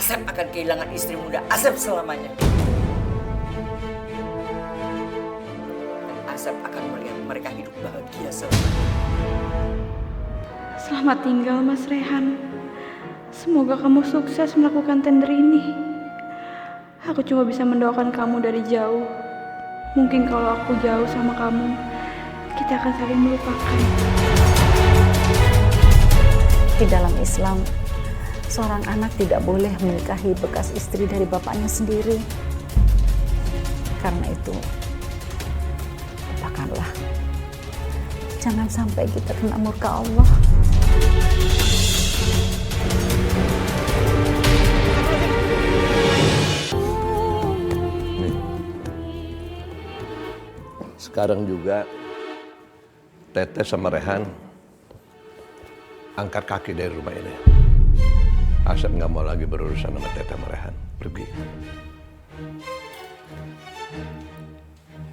Asep akan kehilangan istri muda Asep selamanya. Dan Asep akan melihat mereka hidup bahagia selamanya. Selamat tinggal Mas Rehan. Semoga kamu sukses melakukan tender ini. Aku cuma bisa mendoakan kamu dari jauh. Mungkin kalau aku jauh sama kamu, kita akan saling melupakan. Di dalam Islam, seorang anak tidak boleh menikahi bekas istri dari bapaknya sendiri. Karena itu, lupakanlah. Jangan sampai kita kena murka Allah. Sekarang juga Teteh sama Rehan angkat kaki dari rumah ini. Asep nggak mau lagi berurusan sama Teteh sama Rehan. Pergi.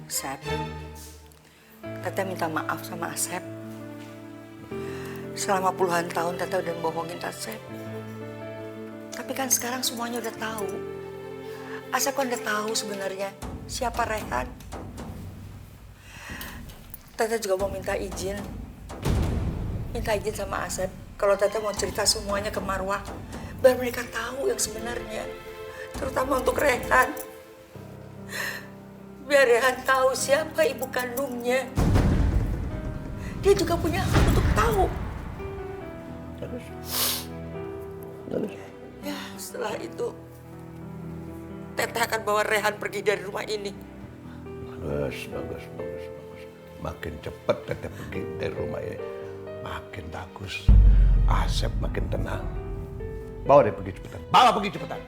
Asep, Teteh minta maaf sama Asep. Selama puluhan tahun Teteh udah bohongin Asep. Tapi kan sekarang semuanya udah tahu. Asep kan udah tahu sebenarnya siapa Rehan. Teteh juga mau minta izin sama Asep kalau Teteh mau cerita semuanya ke Marwah, biar mereka tahu yang sebenarnya, terutama untuk Rehan. Biar Rehan tahu siapa ibu kandungnya. Dia juga punya hak untuk tahu. Ya, setelah itu Teteh akan bawa Rehan pergi dari rumah ini. Bagus. Makin cepat Teteh pergi dari rumah ini, makin bagus. Asep makin tenang. Bawa dia pergi cepetan. Bawa pergi cepetan.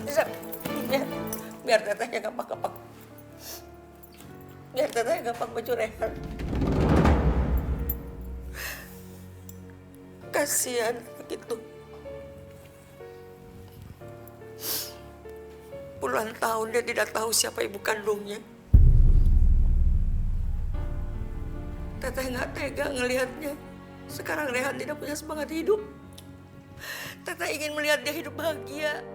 Asep, biar Teteh yang gampang-gampang. Biar Teteh yang gampang baju Rehan. Kasihan begitu. Puluhan tahun dia tidak tahu siapa ibu kandungnya. Teteh nggak tega ngelihatnya. Sekarang Rehan tidak punya semangat hidup. Teteh ingin melihat dia hidup bahagia,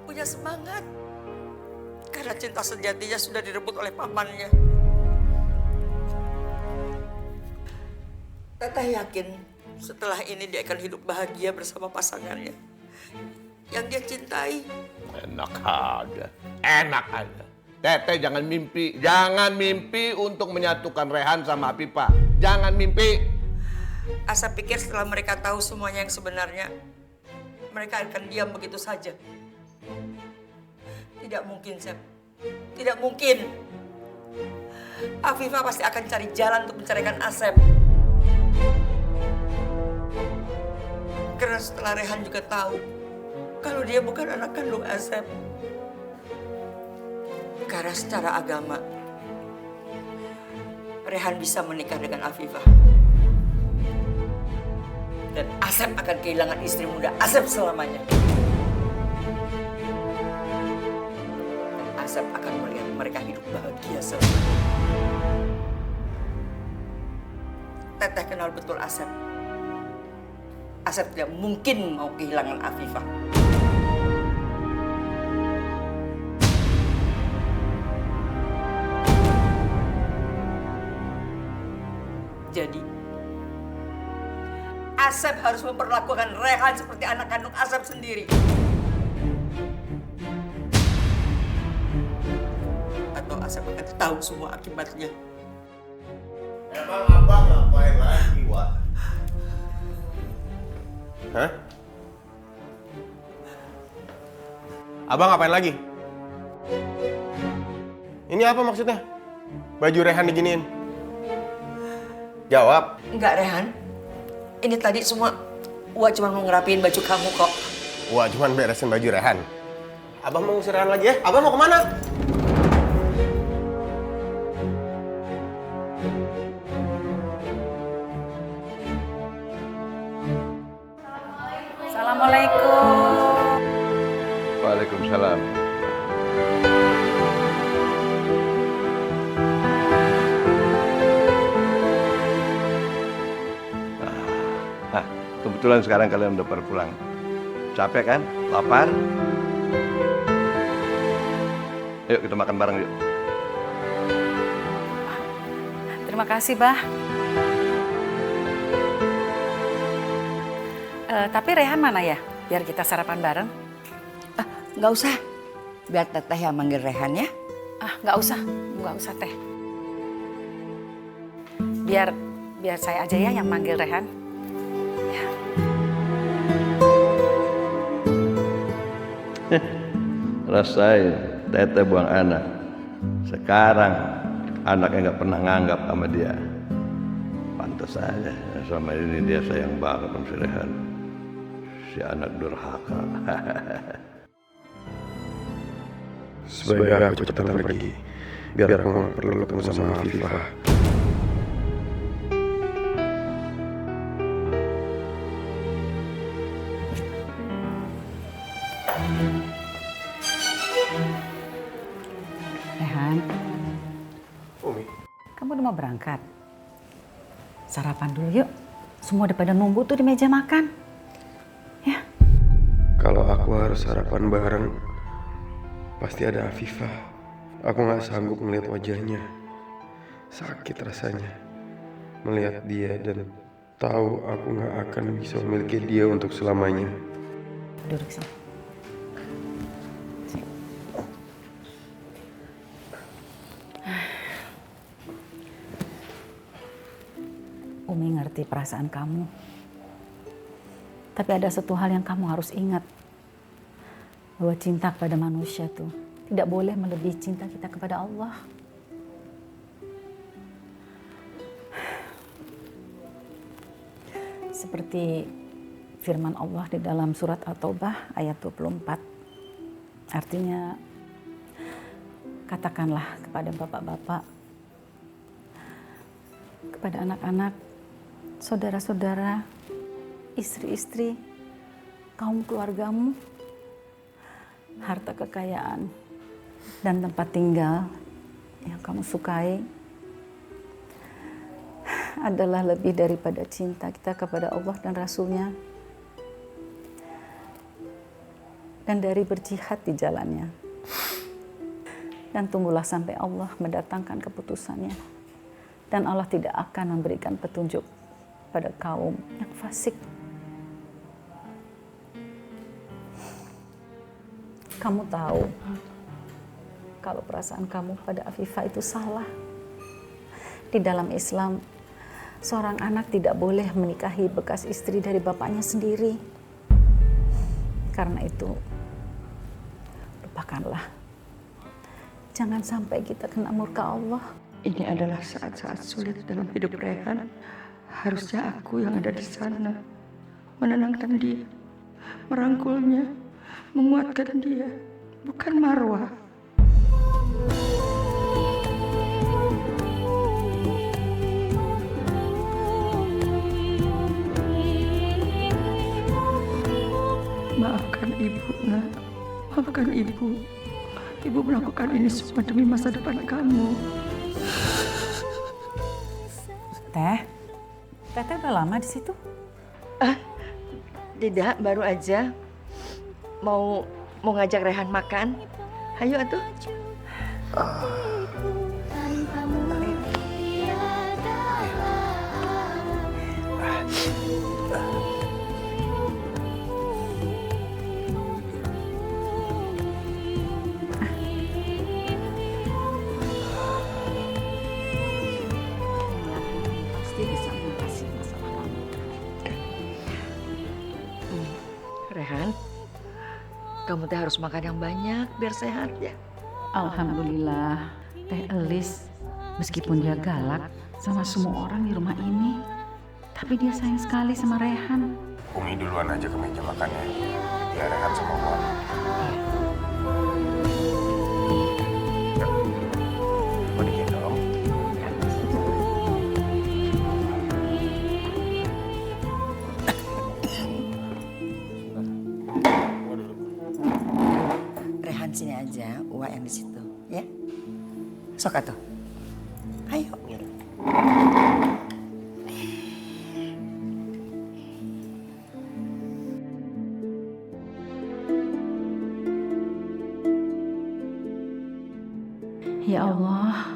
punya semangat. Karena cinta sejatinya sudah direbut oleh pamannya. Teteh yakin setelah ini dia akan hidup bahagia bersama pasangannya yang dia cintai. Enak aja. Teteh jangan mimpi untuk menyatukan Rehan sama Afifah. Jangan mimpi. Asep pikir setelah mereka tahu semuanya yang sebenarnya, mereka akan diam begitu saja. Tidak mungkin, Sep. Tidak mungkin. Afifah pasti akan cari jalan untuk menceraikan Asep. Karena setelah Rehan juga tahu kalau dia bukan anak kandung Asep. Karena secara agama, Rehan bisa menikah dengan Afifah. Dan Asep akan kehilangan istri muda Asep selamanya. Dan Asep akan melihat mereka hidup bahagia selamanya. Teteh kenal betul Asep. Asep tidak mungkin mau kehilangan Afifah. Jadi, Asep harus memperlakukan Rehan seperti anak kandung Asep sendiri. Atau Asep akan tahu semua akibatnya. Emang abang ngapain lagi, Wak? Hah? Abang ngapain lagi? Ini apa maksudnya? Baju Rehan diginiin? Jawab. Enggak, Rehan. Ini tadi semua Wak cuma mau ngerapiin baju kamu kok. Wah, cuman beresin baju Rehan. Abang mau ngusir Rehan lagi ya? Abang mau kemana? Assalamualaikum. Waalaikumsalam. Kebetulan sekarang kalian udah pada pulang. Capek kan? Lapar? Ayo kita makan bareng yuk. Terima kasih, Bah. Tapi Rehan mana ya? Biar kita sarapan bareng. Nggak usah. Biar teteh yang manggil Rehan ya. Nggak usah Teh. Biar saya aja ya yang manggil Rehan. Ya. Rasain, teteh buang anak. Sekarang anaknya nggak pernah nganggap sama dia. Pantas aja, sama ini dia sayang banget sama si Rehan. Si anak durhaka. Sebaiknya aku cepetan pergi, biar aku nggak perlu ketemu sama Afifah. Rehan, Umi, kamu udah mau berangkat? Sarapan dulu yuk. Semua udah pada nunggu tuh di meja makan. Ya. kalau aku harus sarapan bareng, pasti ada Afifah. Aku nggak sanggup melihat wajahnya. Sakit rasanya melihat dia dan tahu aku nggak akan bisa memiliki dia untuk selamanya. Duduk sini. Umi ngerti perasaan kamu. Tapi ada satu hal yang kamu harus ingat. Bahwa cinta kepada manusia tuh tidak boleh melebihi cinta kita kepada Allah. Seperti firman Allah di dalam surat At-Taubah ayat 24. Artinya, katakanlah kepada bapak-bapak, kepada anak-anak, saudara-saudara, istri-istri, kaum keluargamu, harta kekayaan, dan tempat tinggal yang kamu sukai adalah lebih daripada cinta kita kepada Allah dan Rasul-Nya, dan dari berjihad di jalannya. Dan tunggulah sampai Allah mendatangkan keputusannya. Dan Allah tidak akan memberikan petunjuk pada kaum yang fasik. Kamu tahu kalau perasaan kamu pada Afifah itu salah. Di dalam Islam, seorang anak tidak boleh menikahi bekas istri dari bapaknya sendiri. Karena itu, lupakanlah. Jangan sampai kita kena murka Allah. Ini adalah saat-saat sulit dalam hidup Rehan. Harusnya aku yang ada di sana, menenangkan dia, merangkulnya, menguatkan dia, bukan Marwah. Maafkan ibu, nak. Maafkan ibu. Ibu melakukan ini semua demi masa depan kamu. Teteh udah lama di situ? Tidak, baru aja mau ngajak Rehan makan. Hayo atuh. Pasti bisa mengatasi masalah kamu. Rehan, kamu teh harus makan yang banyak biar sehat ya. Alhamdulillah, Teh Elis meskipun dia galak sama semua orang di rumah ini, tapi dia sayang sekali sama Rehan. Umi duluan aja ke meja makannya, biar Rehan sama gua. Mau digendong? Rehan sini aja, Uwa yang di situ, ya. Sok atuh. Ayo. Ya Allah,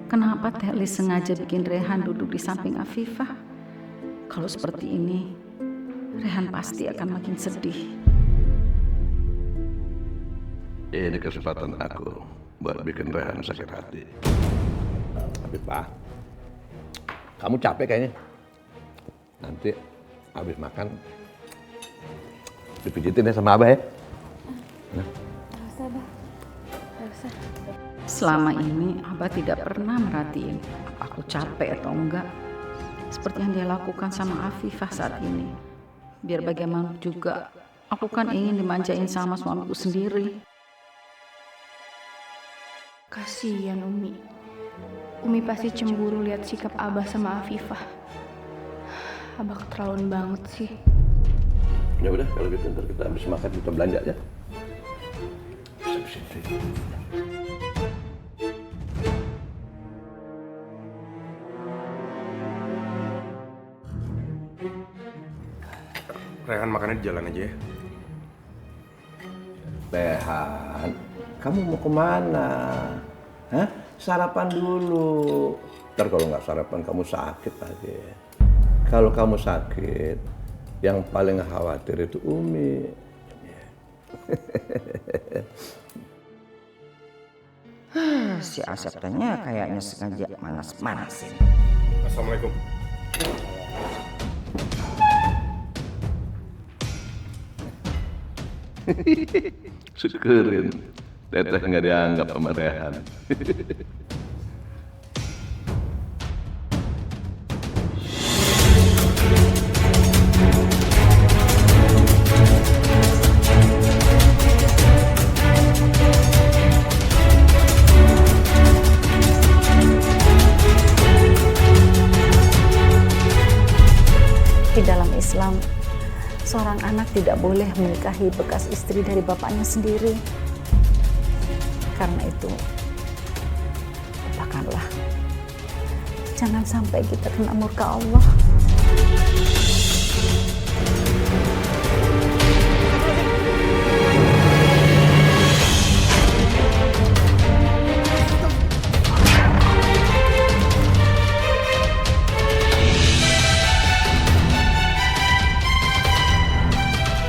kenapa Teh Lis sengaja bikin Rehan duduk di samping Afifah? Kalau seperti ini, Rehan pasti akan makin sedih. Ini kesempatan aku buat bikin Rehan sakit hati. Tapi Pak, kamu capek kayaknya. Nanti habis makan dipijitin ya sama Abah ya. Selama ini Abah tidak pernah merhatiin apa aku capek atau enggak. Seperti yang dia lakukan sama Afifah saat ini. Biar bagaimana juga, aku kan ingin dimanjain sama suamiku sendiri. Kasihan Umi. Umi pasti cemburu lihat sikap Abah sama Afifah. Abah keterlaluan banget sih. Ya udah kalau gitu ntar kita habis makan kita belanja ya. Bisa. Rehan makannya di jalan aja ya. Rehan, kamu mau kemana? Hah? Sarapan dulu. Ntar kalau nggak sarapan kamu sakit lagi. Kalau kamu sakit, yang paling khawatir itu Umi. Si Asep tanya kayaknya sengaja manas-manasin. Assalamualaikum. Syukurin. Teteh nggak dianggap sama Rehan. Di dalam Islam, seorang anak tidak boleh menikahi bekas istri dari bapaknya sendiri. Karena itu, lupakanlah. Jangan sampai kita kena murka Allah.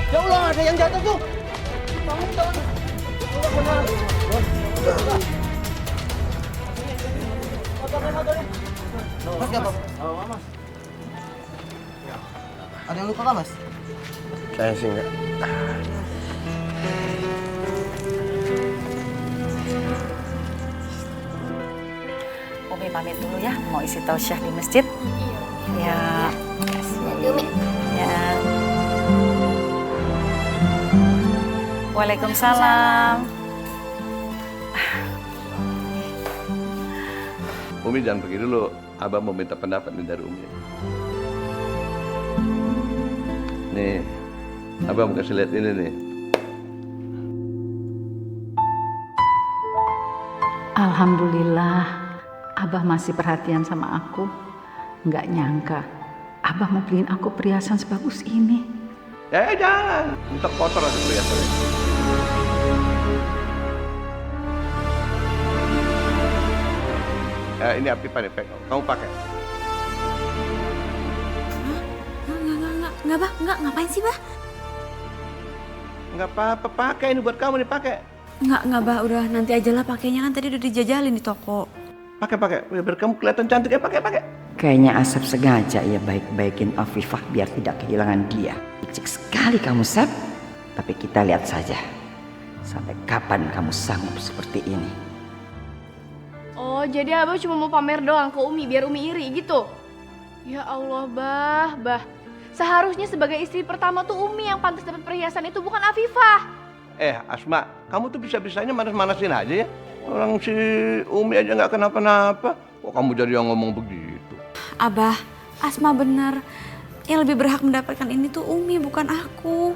Ya Allah, ada yang jatuh tuh. Mas nggak apa? Mas. Ada yang luka nggak Mas? Saya sih enggak. Umi pamit dulu ya, mau isi tausiah di masjid. Iya. Ya. Ya. Waalaikumsalam. Umi jangan pergi dulu. Abah mau minta pendapat nih dari Umi. Nih, Abah mau kasih lihat ini nih. Alhamdulillah, Abah masih perhatian sama aku. Nggak nyangka, Abah mau beliin aku perhiasan sebagus ini. Jangan. Ntar kotor aja perhiasannya. Ini Afifah nih, kamu pakai. Enggak, Bah. Enggak, ngapain sih, Bah? Nggak apa-apa, pakai ini buat kamu nih, pakai. Enggak, Bah. Udah nanti aja lah pakainya, kan tadi udah dijajalin di toko. Pakai. Biar kamu kelihatan cantik ya, pakai. Kayaknya Asep sengaja ya baik-baikin Afifah biar tidak kehilangan dia. Licik sekali kamu, Sep. Tapi kita lihat saja. Sampai kapan kamu sanggup seperti ini? Oh, jadi Abah cuma mau pamer doang ke Umi biar Umi iri gitu? Ya Allah, Bah. Seharusnya sebagai istri pertama tuh Umi yang pantas dapat perhiasan itu, bukan Afifah. Asma, kamu tuh bisa-bisanya manas-manasin aja ya. Orang si Umi aja nggak kenapa-napa. Kok kamu jadi yang ngomong begitu? Abah, Asma benar. Yang lebih berhak mendapatkan ini tuh Umi, bukan aku.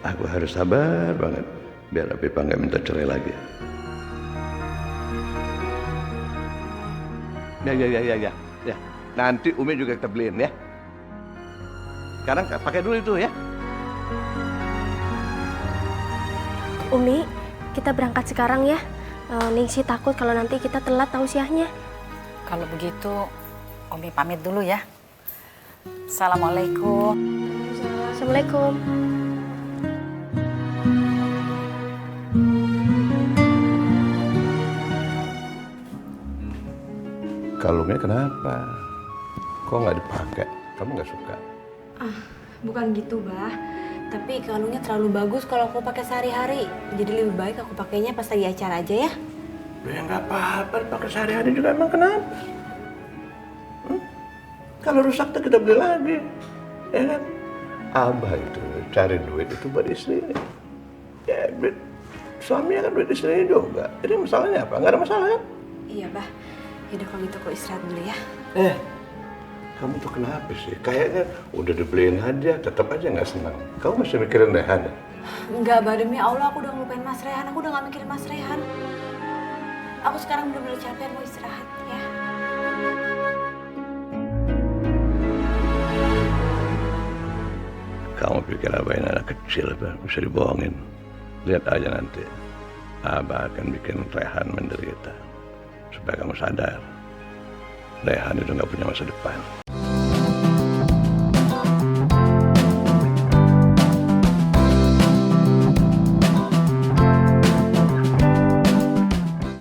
Aku harus sabar banget biar Afifah nggak minta cerai lagi. Ya. Nanti Umi juga kita beliin ya. Sekarang pakai dulu itu ya. Umi, kita berangkat sekarang ya. Ningsih takut kalau nanti kita telat tausiahnya. Kalau begitu, Umi pamit dulu ya. Assalamualaikum. Assalamualaikum. Kalungnya kenapa? Kok nggak dipakai? Kamu nggak suka? Bukan gitu, Bah. Tapi kalungnya terlalu bagus kalau aku pakai sehari-hari. Jadi lebih baik aku pakainya pas lagi acara aja ya. Ya nggak apa-apa, pakai sehari-hari juga emang kenapa? Kalau rusak tuh kita beli lagi, ya kan? Abah itu cari duit itu buat istrinya. Ya, duit suaminya kan duit istrinya juga. Jadi masalahnya apa? Nggak ada masalah kan? Iya, Bah. Yaudah kalau gitu aku istirahat dulu ya. Kamu tuh kenapa sih? Kayaknya udah dibeliin hadiah, tetap aja nggak senang. Kamu masih mikirin Rehan ya? Enggak, Bah. Demi Allah aku udah ngelupain Mas Rehan. Aku udah gak mikirin Mas Rehan. Aku sekarang bener-bener capek, mau istirahat ya. Kamu pikir Abah ini anak kecil, Abah, bisa dibohongin. Lihat aja nanti. Abah akan bikin Rehan menderita. Supaya kamu sadar. Rehan itu nggak punya masa depan.